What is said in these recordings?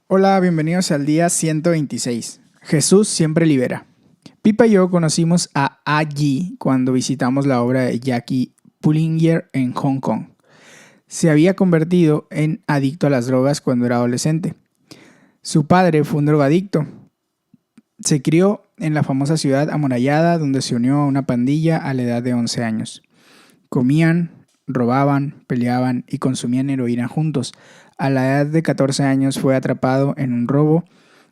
Hola, bienvenidos al día 126. Jesús siempre libera. Pipa y yo conocimos a Yi cuando visitamos la obra de Jackie Pullinger en Hong Kong. Se había convertido en adicto a las drogas cuando era adolescente. Su padre fue un drogadicto. Se crió en la famosa ciudad amurallada donde se unió a una pandilla a la edad de 11 años. Comían, robaban, peleaban y consumían heroína juntos. A la edad de 14 años fue atrapado en un robo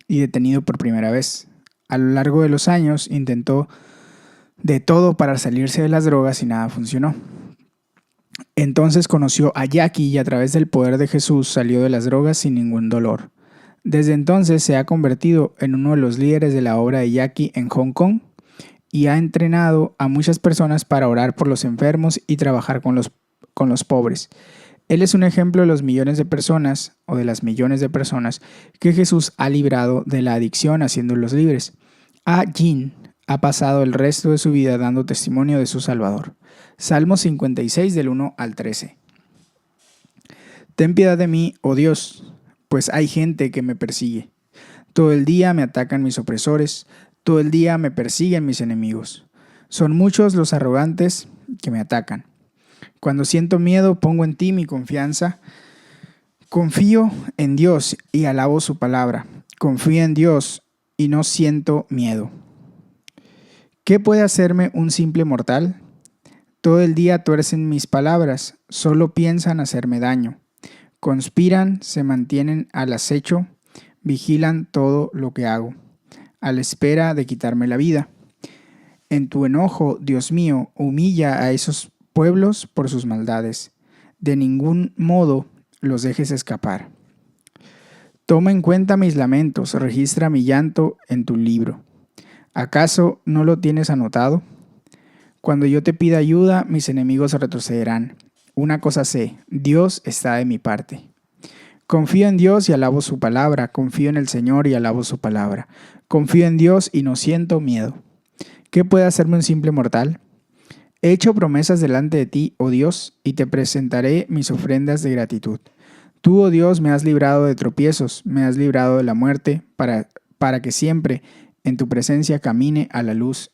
y detenido por primera vez. A lo largo de los años intentó de todo para salirse de las drogas y nada funcionó. Entonces conoció a Jackie y a través del poder de Jesús salió de las drogas sin ningún dolor. Desde entonces se ha convertido en uno de los líderes de la obra de Jackie en Hong Kong y ha entrenado a muchas personas para orar por los enfermos y trabajar con los pobres. Él es un ejemplo de los millones de personas, o de las millones de personas, que Jesús ha librado de la adicción haciéndolos libres. Jin ha pasado el resto de su vida dando testimonio de su Salvador. Salmo 56 del 1 al 13. Ten piedad de mí, oh Dios, pues hay gente que me persigue. Todo el día me atacan mis opresores, todo el día me persiguen mis enemigos. Son muchos los arrogantes que me atacan. Cuando siento miedo, pongo en ti mi confianza. Confío en Dios y alabo su palabra. Confío en Dios y no siento miedo. ¿Qué puede hacerme un simple mortal? Todo el día tuercen mis palabras, solo piensan hacerme daño. Conspiran, se mantienen al acecho, vigilan todo lo que hago, a la espera de quitarme la vida. En tu enojo, Dios mío, humilla a esos pueblos por sus maldades. De ningún modo los dejes escapar. Toma en cuenta mis lamentos, registra mi llanto en tu libro. ¿Acaso no lo tienes anotado? Cuando yo te pida ayuda, mis enemigos retrocederán. Una cosa sé, Dios está de mi parte. Confío en Dios y alabo su palabra, confío en el Señor y alabo su palabra. Confío en Dios y no siento miedo. ¿Qué puede hacerme un simple mortal? He hecho promesas delante de ti, oh Dios, y te presentaré mis ofrendas de gratitud. Tú, oh Dios, me has librado de tropiezos, me has librado de la muerte, para que siempre en tu presencia camine a la luz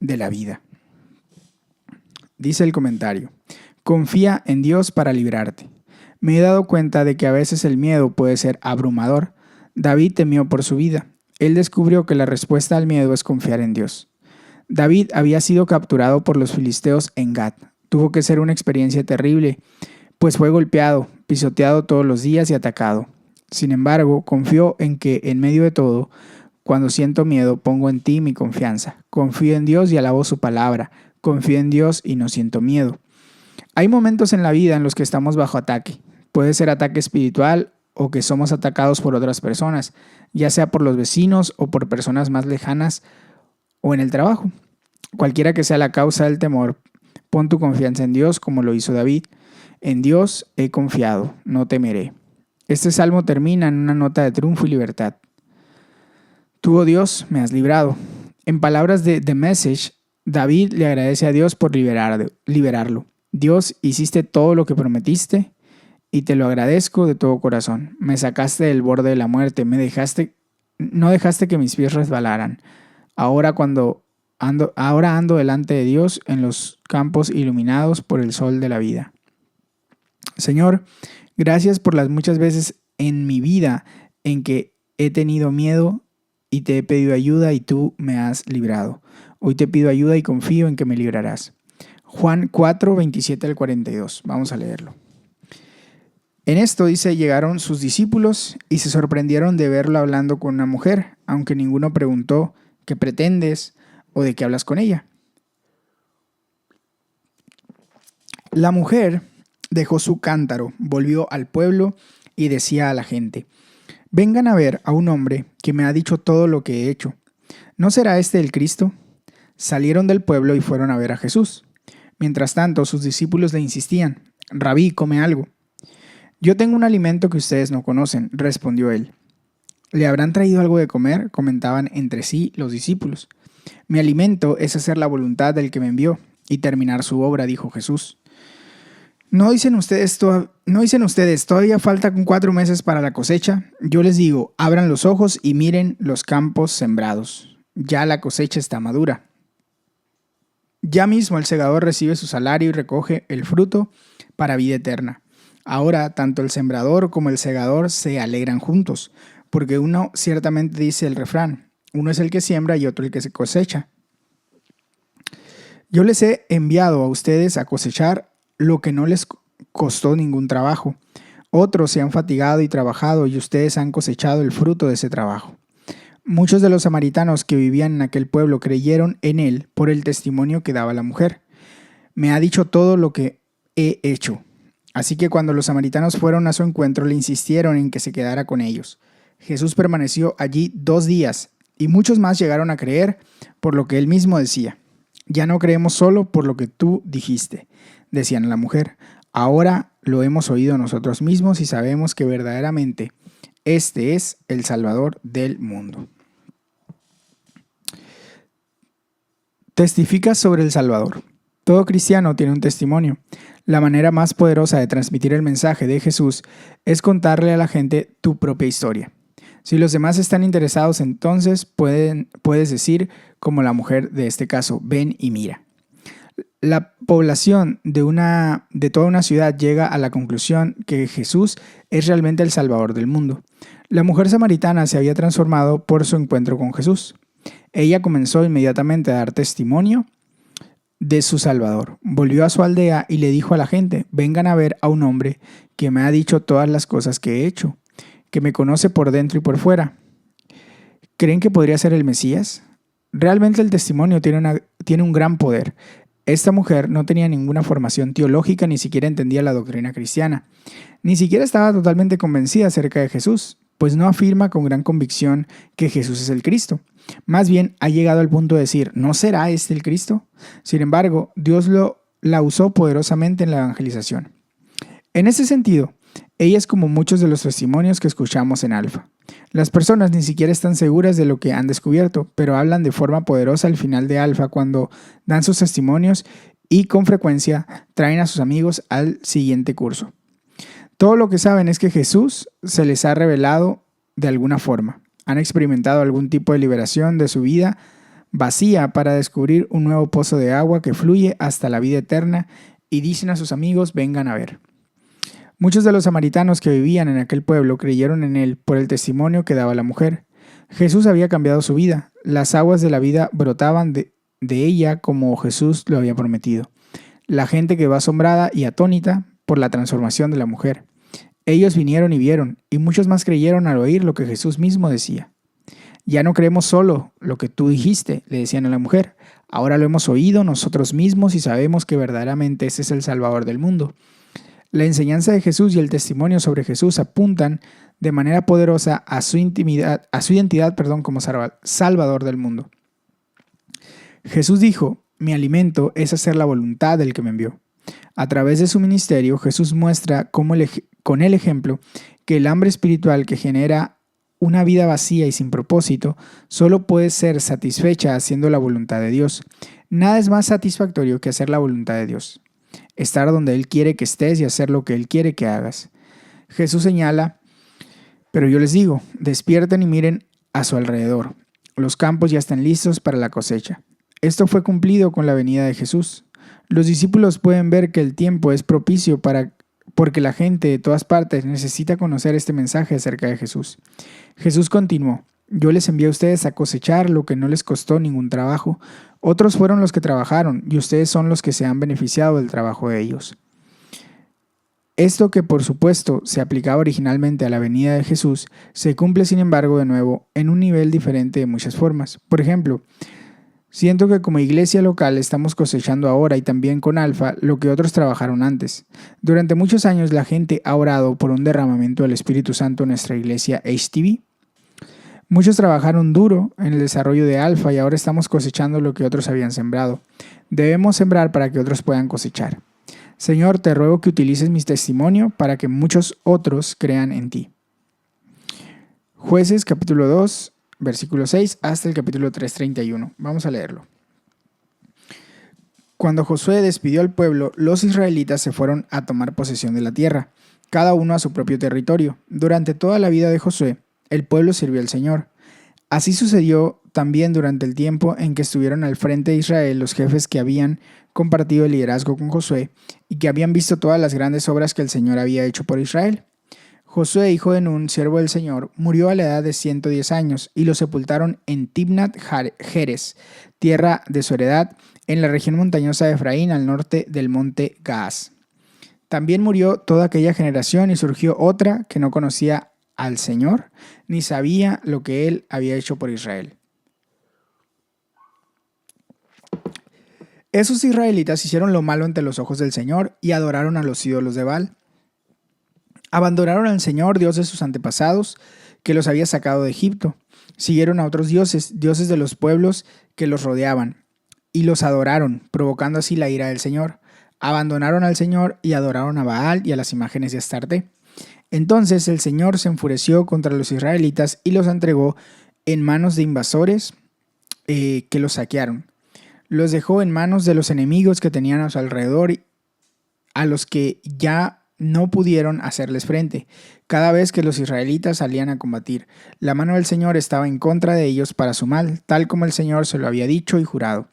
de la vida. Dice el comentario: confía en Dios para librarte. Me he dado cuenta de que a veces el miedo puede ser abrumador. David temió por su vida. Él descubrió que la respuesta al miedo es confiar en Dios. David había sido capturado por los filisteos en Gat. Tuvo que ser una experiencia terrible, pues fue golpeado, pisoteado todos los días y atacado. Sin embargo, confió en que en medio de todo, cuando siento miedo, pongo en ti mi confianza. Confío en Dios y alabo su palabra. Confío en Dios y no siento miedo. Hay momentos en la vida en los que estamos bajo ataque. Puede ser ataque espiritual o que somos atacados por otras personas, ya sea por los vecinos o por personas más lejanas o en el trabajo. Cualquiera que sea la causa del temor, pon tu confianza en Dios como lo hizo David. En Dios he confiado, no temeré. Este salmo termina en una nota de triunfo y libertad. Tú, oh Dios, me has librado. En palabras de The Message, David le agradece a Dios por liberarlo. Dios, hiciste todo lo que prometiste y te lo agradezco de todo corazón. Me sacaste del borde de la muerte, no dejaste que mis pies resbalaran. Ahora ando delante de Dios en los campos iluminados por el sol de la vida. Señor, gracias por las muchas veces en mi vida en que he tenido miedo y te he pedido ayuda y tú me has librado. Hoy te pido ayuda y confío en que me librarás. Juan 4, 27 al 42. Vamos a leerlo. En esto dice: llegaron sus discípulos y se sorprendieron de verlo hablando con una mujer, aunque ninguno preguntó: ¿qué pretendes? ¿O de qué hablas con ella? La mujer dejó su cántaro, volvió al pueblo y decía a la gente: vengan a ver a un hombre que me ha dicho todo lo que he hecho. ¿No será este el Cristo? Salieron del pueblo y fueron a ver a Jesús. Mientras tanto, sus discípulos le insistían: Rabí, come algo. Yo tengo un alimento que ustedes no conocen, respondió él. ¿Le habrán traído algo de comer?, comentaban entre sí los discípulos. Mi alimento es hacer la voluntad del que me envió y terminar su obra, dijo Jesús. ¿No dicen ustedes, todavía falta 4 meses para la cosecha? Yo les digo, abran los ojos y miren los campos sembrados. Ya la cosecha está madura. Ya mismo el segador recibe su salario y recoge el fruto para vida eterna. Ahora, tanto el sembrador como el segador se alegran juntos, porque uno ciertamente dice el refrán, uno es el que siembra y otro el que se cosecha. Yo les he enviado a ustedes a cosechar lo que no les costó ningún trabajo. Otros se han fatigado y trabajado y ustedes han cosechado el fruto de ese trabajo. Muchos de los samaritanos que vivían en aquel pueblo creyeron en él por el testimonio que daba la mujer. Me ha dicho todo lo que he hecho. Así que cuando los samaritanos fueron a su encuentro, le insistieron en que se quedara con ellos. Jesús permaneció allí 2 días y muchos más llegaron a creer por lo que él mismo decía. Ya no creemos solo por lo que tú dijiste, decían a la mujer. Ahora lo hemos oído nosotros mismos y sabemos que verdaderamente este es el Salvador del mundo. Testifica sobre el Salvador. Todo cristiano tiene un testimonio. La manera más poderosa de transmitir el mensaje de Jesús es contarle a la gente tu propia historia. Si los demás están interesados, entonces puedes decir, como la mujer de este caso, ven y mira. La población de toda una ciudad llega a la conclusión que Jesús es realmente el Salvador del mundo. La mujer samaritana se había transformado por su encuentro con Jesús. Ella comenzó inmediatamente a dar testimonio de su Salvador. Volvió a su aldea y le dijo a la gente, vengan a ver a un hombre que me ha dicho todas las cosas que he hecho, que me conoce por dentro y por fuera. ¿Creen que podría ser el Mesías? Realmente el testimonio tiene un gran poder. Esta mujer no tenía ninguna formación teológica, ni siquiera entendía la doctrina cristiana. Ni siquiera estaba totalmente convencida acerca de Jesús, pues no afirma con gran convicción que Jesús es el Cristo. Más bien ha llegado al punto de decir, ¿no será este el Cristo? Sin embargo, Dios la usó poderosamente en la evangelización. En ese sentido, ella es como muchos de los testimonios que escuchamos en Alfa. Las personas ni siquiera están seguras de lo que han descubierto, pero hablan de forma poderosa al final de Alfa cuando dan sus testimonios y con frecuencia traen a sus amigos al siguiente curso. Todo lo que saben es que Jesús se les ha revelado de alguna forma. Han experimentado algún tipo de liberación de su vida vacía para descubrir un nuevo pozo de agua que fluye hasta la vida eterna y dicen a sus amigos, vengan a ver. Muchos de los samaritanos que vivían en aquel pueblo creyeron en él por el testimonio que daba la mujer. Jesús había cambiado su vida. Las aguas de la vida brotaban de ella como Jesús lo había prometido. La gente quedó asombrada y atónita por la transformación de la mujer. Ellos vinieron y vieron, y muchos más creyeron al oír lo que Jesús mismo decía. Ya no creemos solo lo que tú dijiste, le decían a la mujer. Ahora lo hemos oído nosotros mismos y sabemos que verdaderamente ese es el Salvador del mundo. La enseñanza de Jesús y el testimonio sobre Jesús apuntan de manera poderosa a su identidad como Salvador del mundo. Jesús dijo, mi alimento es hacer la voluntad del que me envió. A través de su ministerio, Jesús muestra con el ejemplo que el hambre espiritual que genera una vida vacía y sin propósito solo puede ser satisfecha haciendo la voluntad de Dios. Nada es más satisfactorio que hacer la voluntad de Dios. Estar donde Él quiere que estés y hacer lo que Él quiere que hagas. Jesús señala, pero yo les digo, despierten y miren a su alrededor. Los campos ya están listos para la cosecha. Esto fue cumplido con la venida de Jesús. Los discípulos pueden ver que el tiempo es propicio porque la gente de todas partes necesita conocer este mensaje acerca de Jesús. Jesús continuó, yo les envié a ustedes a cosechar lo que no les costó ningún trabajo. Otros fueron los que trabajaron y ustedes son los que se han beneficiado del trabajo de ellos. Esto que por supuesto se aplicaba originalmente a la venida de Jesús, se cumple sin embargo de nuevo en un nivel diferente de muchas formas. Por ejemplo, siento que como iglesia local estamos cosechando ahora y también con Alfa lo que otros trabajaron antes. Durante muchos años la gente ha orado por un derramamiento del Espíritu Santo en nuestra iglesia HTV. Muchos trabajaron duro en el desarrollo de Alfa y ahora estamos cosechando lo que otros habían sembrado. Debemos sembrar para que otros puedan cosechar. Señor, te ruego que utilices mi testimonio para que muchos otros crean en ti. Jueces capítulo 2, versículo 6 hasta el capítulo 3:31. Vamos a leerlo. Cuando Josué despidió al pueblo, los israelitas se fueron a tomar posesión de la tierra, cada uno a su propio territorio. Durante toda la vida de Josué, el pueblo sirvió al Señor. Así sucedió también durante el tiempo en que estuvieron al frente de Israel los jefes que habían compartido el liderazgo con Josué y que habían visto todas las grandes obras que el Señor había hecho por Israel. Josué, hijo de Nun, siervo del Señor, murió a la edad de 110 años y lo sepultaron en Timnat Jeres, tierra de su heredad, en la región montañosa de Efraín, al norte del monte Gaas. También murió toda aquella generación y surgió otra que no conocía al Señor, ni sabía lo que Él había hecho por Israel. Esos israelitas hicieron lo malo ante los ojos del Señor y adoraron a los ídolos de Baal. Abandonaron al Señor, Dios de sus antepasados, que los había sacado de Egipto. Siguieron a otros dioses, dioses de los pueblos que los rodeaban, y los adoraron, provocando así la ira del Señor. Abandonaron al Señor y adoraron a Baal y a las imágenes de Astarte. Entonces el Señor se enfureció contra los israelitas y los entregó en manos de invasores que los saquearon. Los dejó en manos de los enemigos que tenían a su alrededor, a los que ya no pudieron hacerles frente. Cada vez que los israelitas salían a combatir, la mano del Señor estaba en contra de ellos para su mal, tal como el Señor se lo había dicho y jurado.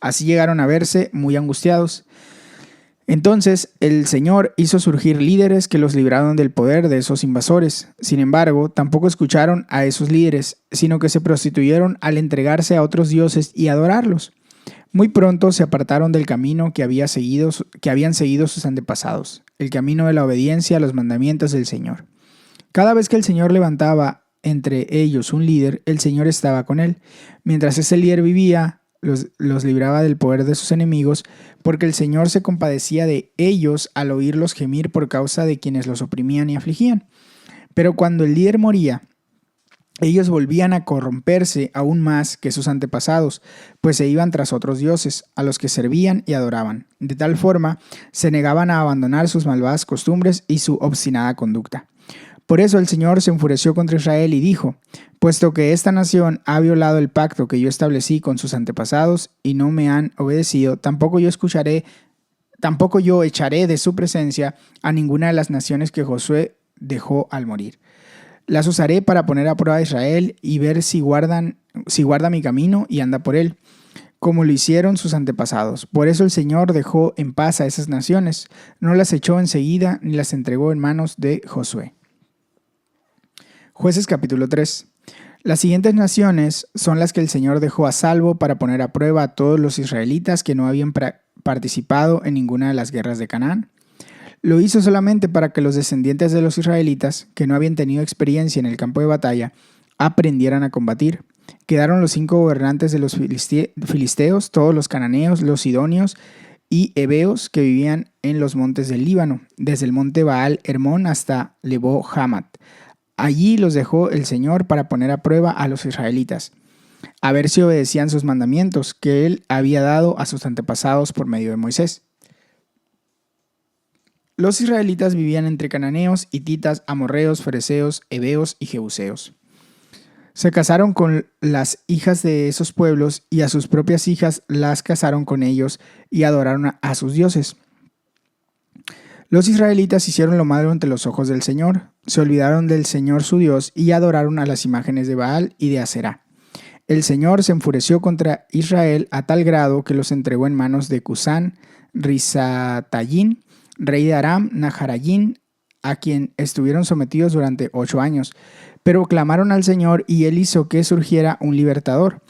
Así llegaron a verse muy angustiados. Entonces el Señor hizo surgir líderes que los libraron del poder de esos invasores. Sin embargo, tampoco escucharon a esos líderes, sino que se prostituyeron al entregarse a otros dioses y adorarlos. Muy pronto se apartaron del camino que habían seguido sus antepasados, el camino de la obediencia a los mandamientos del Señor. Cada vez que el Señor levantaba entre ellos un líder, el Señor estaba con él. Mientras ese líder vivía, los libraba del poder de sus enemigos, porque el Señor se compadecía de ellos al oírlos gemir por causa de quienes los oprimían y afligían. Pero cuando el líder moría, ellos volvían a corromperse aún más que sus antepasados, pues se iban tras otros dioses, a los que servían y adoraban. De tal forma, se negaban a abandonar sus malvadas costumbres y su obstinada conducta. Por eso el Señor se enfureció contra Israel y dijo: puesto que esta nación ha violado el pacto que yo establecí con sus antepasados y no me han obedecido, tampoco yo echaré de su presencia a ninguna de las naciones que Josué dejó al morir. Las usaré para poner a prueba a Israel y ver si guarda mi camino y anda por él, como lo hicieron sus antepasados. Por eso el Señor dejó en paz a esas naciones, no las echó enseguida ni las entregó en manos de Josué. Jueces capítulo 3. Las siguientes naciones son las que el Señor dejó a salvo para poner a prueba a todos los israelitas que no habían participado en ninguna de las guerras de Canaán. Lo hizo solamente para que los descendientes de los israelitas, que no habían tenido experiencia en el campo de batalla, aprendieran a combatir. Quedaron los 5 gobernantes de los filisteos, todos los cananeos, los sidonios y heveos que vivían en los montes del Líbano, desde el monte Baal Hermón hasta Lebo Hamat. Allí los dejó el Señor para poner a prueba a los israelitas, a ver si obedecían sus mandamientos que Él había dado a sus antepasados por medio de Moisés. Los israelitas vivían entre cananeos, hititas, amorreos, fereceos, heveos y jebuseos. Se casaron con las hijas de esos pueblos y a sus propias hijas las casaron con ellos y adoraron a sus dioses. Los israelitas hicieron lo malo ante los ojos del Señor, se olvidaron del Señor su Dios y adoraron a las imágenes de Baal y de Aserá. El Señor se enfureció contra Israel a tal grado que los entregó en manos de Cusán Risatayín, rey de Aram Naharayín, a quien estuvieron sometidos durante 8 años. Pero clamaron al Señor y Él hizo que surgiera un libertador,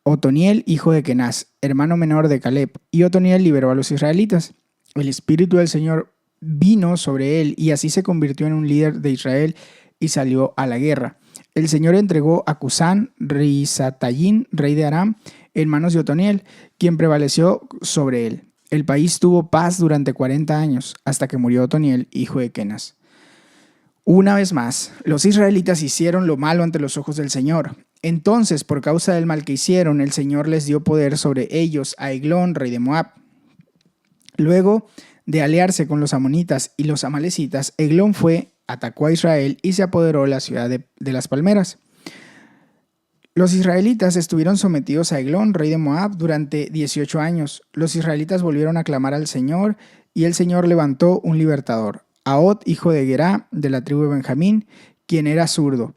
Otoniel, hijo de Kenaz, hermano menor de Caleb, y Otoniel liberó a los israelitas. El espíritu del Señor vino sobre él y así se convirtió en un líder de Israel y salió a la guerra. El Señor entregó a Cusán Risatayín, rey de Aram, en manos de Otoniel, quien prevaleció sobre él. El país tuvo paz durante 40 años, hasta que murió Otoniel, hijo de Kenaz. Una vez más, los israelitas hicieron lo malo ante los ojos del Señor. Entonces, por causa del mal que hicieron, el Señor les dio poder sobre ellos a Eglón, rey de Moab. Luego de aliarse con los amonitas y los amalecitas, Eglón atacó a Israel y se apoderó de la ciudad de las palmeras. Los israelitas estuvieron sometidos a Eglón, rey de Moab, durante 18 años. Los israelitas volvieron a clamar al Señor y el Señor levantó un libertador, Ahod, hijo de Gerá, de la tribu de Benjamín, quien era zurdo.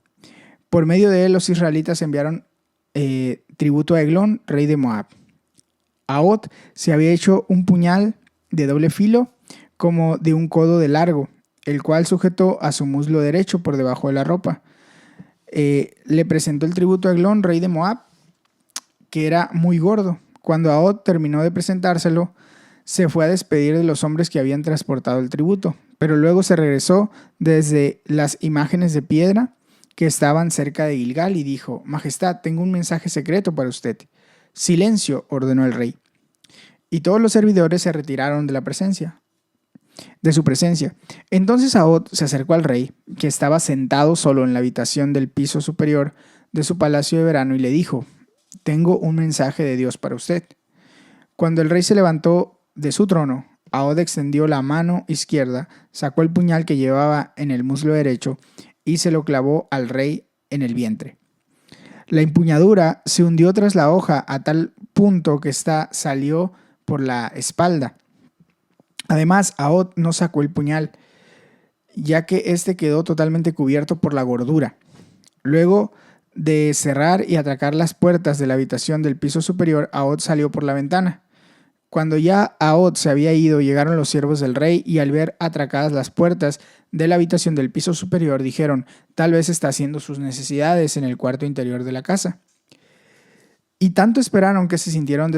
Por medio de él los israelitas enviaron tributo a Eglón, rey de Moab. Ahod se había hecho un puñal de doble filo como de un codo de largo, el cual sujetó a su muslo derecho por debajo de la ropa. Le presentó el tributo a Eglón, rey de Moab, que era muy gordo. Cuando Ahod terminó de presentárselo, se fue a despedir de los hombres que habían transportado el tributo, pero luego se regresó desde las imágenes de piedra que estaban cerca de Gilgal y dijo: Majestad, tengo un mensaje secreto para usted. Silencio, ordenó el rey. Y todos los servidores se retiraron de su presencia. Entonces Ahod se acercó al rey, que estaba sentado solo en la habitación del piso superior de su palacio de verano, y le dijo: Tengo un mensaje de Dios para usted. Cuando el rey se levantó de su trono, Ahod extendió la mano izquierda, sacó el puñal que llevaba en el muslo derecho y se lo clavó al rey en el vientre. La empuñadura se hundió tras la hoja a tal punto que ésta salió por la espalda. Además, Ahod no sacó el puñal, ya que éste quedó totalmente cubierto por la gordura. Luego de cerrar y atracar las puertas de la habitación del piso superior, Ahod salió por la ventana. Cuando ya Ahod se había ido, llegaron los siervos del rey y al ver atracadas las puertas de la habitación del piso superior, dijeron: Tal vez está haciendo sus necesidades en el cuarto interior de la casa. Y tanto esperaron que se sintieron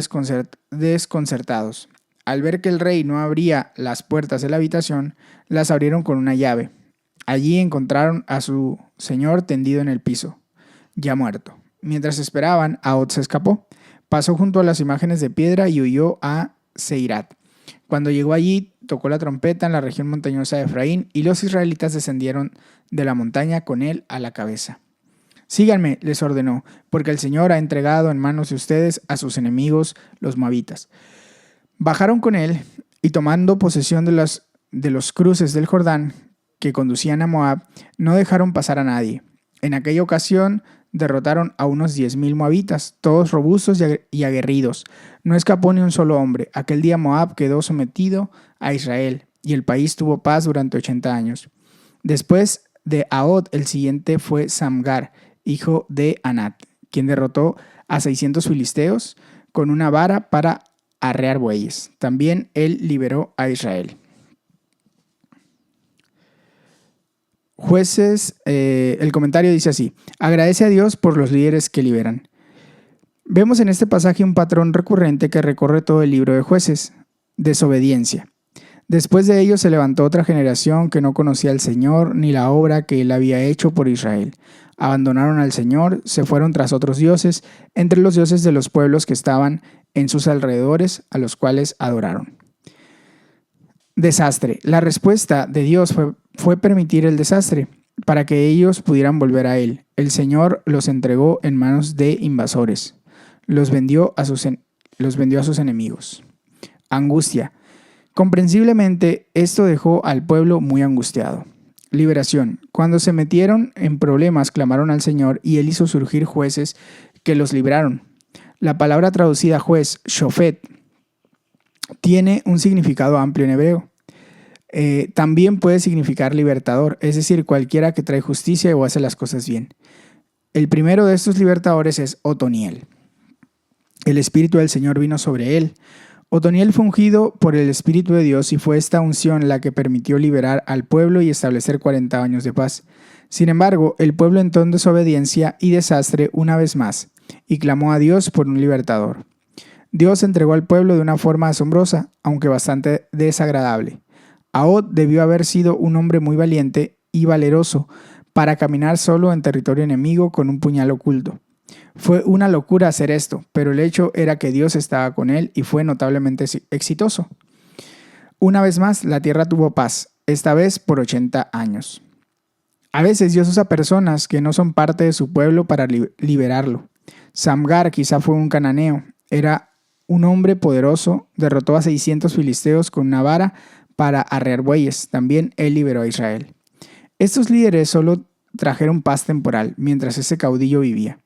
desconcertados. Al ver que el rey no abría las puertas de la habitación, las abrieron con una llave. Allí encontraron a su señor tendido en el piso, ya muerto. Mientras esperaban, Ahod se escapó. Pasó junto a las imágenes de piedra y huyó a Seirat. Cuando llegó allí, tocó la trompeta en la región montañosa de Efraín y los israelitas descendieron de la montaña con él a la cabeza. Síganme, les ordenó, porque el Señor ha entregado en manos de ustedes a sus enemigos, los moabitas. Bajaron con él y tomando posesión de los cruces del Jordán que conducían a Moab, no dejaron pasar a nadie. En aquella ocasión derrotaron a unos 10,000 moabitas, todos robustos y aguerridos. No escapó ni un solo hombre. Aquel día Moab quedó sometido a Israel y el país tuvo paz durante 80 años. Después de Ahod, el siguiente fue Samgar, hijo de Anat, quien derrotó a 600 filisteos con una vara para arrear bueyes. También él liberó a Israel. Jueces, el comentario dice así: agradece a Dios por los líderes que liberan. Vemos en este pasaje un patrón recurrente que recorre todo el libro de Jueces: desobediencia. Después de ello se levantó otra generación que no conocía al Señor ni la obra que él había hecho por Israel. Abandonaron al Señor, se fueron tras otros dioses, entre los dioses de los pueblos que estaban en sus alrededores, a los cuales adoraron. Desastre. La respuesta de Dios fue permitir el desastre para que ellos pudieran volver a Él. El Señor los entregó en manos de invasores. Los vendió a sus enemigos. Angustia. Comprensiblemente, esto dejó al pueblo muy angustiado. Liberación. Cuando se metieron en problemas, clamaron al Señor y Él hizo surgir jueces que los libraron. La palabra traducida juez, shofet, tiene un significado amplio en hebreo. También puede significar libertador, es decir, cualquiera que trae justicia o hace las cosas bien. El primero de estos libertadores es Otoniel. El Espíritu del Señor vino sobre él. Otoniel fue ungido por el Espíritu de Dios y fue esta unción la que permitió liberar al pueblo y establecer 40 años de paz. Sin embargo, el pueblo entró en desobediencia y desastre una vez más y clamó a Dios por un libertador. Dios entregó al pueblo de una forma asombrosa, aunque bastante desagradable. Ahod debió haber sido un hombre muy valiente y valeroso para caminar solo en territorio enemigo con un puñal oculto. Fue una locura hacer esto, pero el hecho era que Dios estaba con él y fue notablemente exitoso. Una vez más, la tierra tuvo paz, esta vez por 80 años. A veces Dios usa personas que no son parte de su pueblo para liberarlo. Samgar quizá fue un cananeo, era un hombre poderoso, derrotó a 600 filisteos con una vara para arrear bueyes. También él liberó a Israel. Estos líderes solo trajeron paz temporal mientras ese caudillo vivía.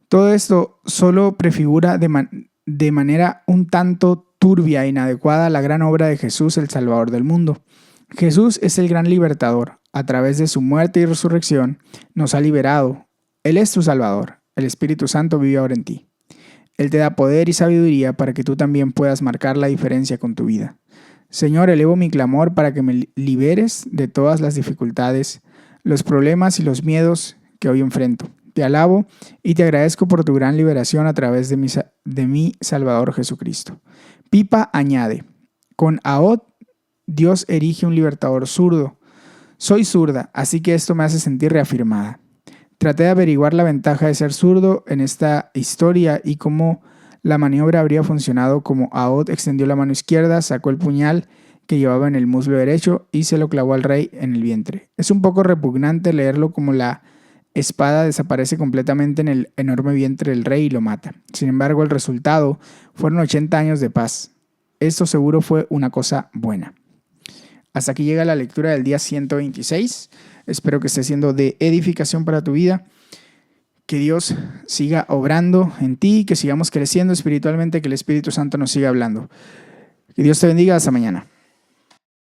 Todo esto solo prefigura de manera un tanto turbia e inadecuada la gran obra de Jesús, el Salvador del mundo. Jesús es el gran libertador. A través de su muerte y resurrección nos ha liberado. Él es tu Salvador. El Espíritu Santo vive ahora en ti. Él te da poder y sabiduría para que tú también puedas marcar la diferencia con tu vida. Señor, elevo mi clamor para que me liberes de todas las dificultades, los problemas y los miedos que hoy enfrento. Te alabo y te agradezco por tu gran liberación a través de mi Salvador Jesucristo. Pipa añade, con Ahod, Dios erige un libertador zurdo. Soy zurda, así que esto me hace sentir reafirmada. Traté de averiguar la ventaja de ser zurdo en esta historia y cómo la maniobra habría funcionado como Ahod extendió la mano izquierda, sacó el puñal que llevaba en el muslo derecho y se lo clavó al rey en el vientre. Es un poco repugnante leerlo como la espada desaparece completamente en el enorme vientre del rey y lo mata. Sin embargo, el resultado fueron 80 años de paz. Esto seguro fue una cosa buena. Hasta aquí llega la lectura del día 126. Espero que esté siendo de edificación para tu vida. Que Dios siga obrando en ti, que sigamos creciendo espiritualmente, que el Espíritu Santo nos siga hablando. Que Dios te bendiga. Hasta mañana.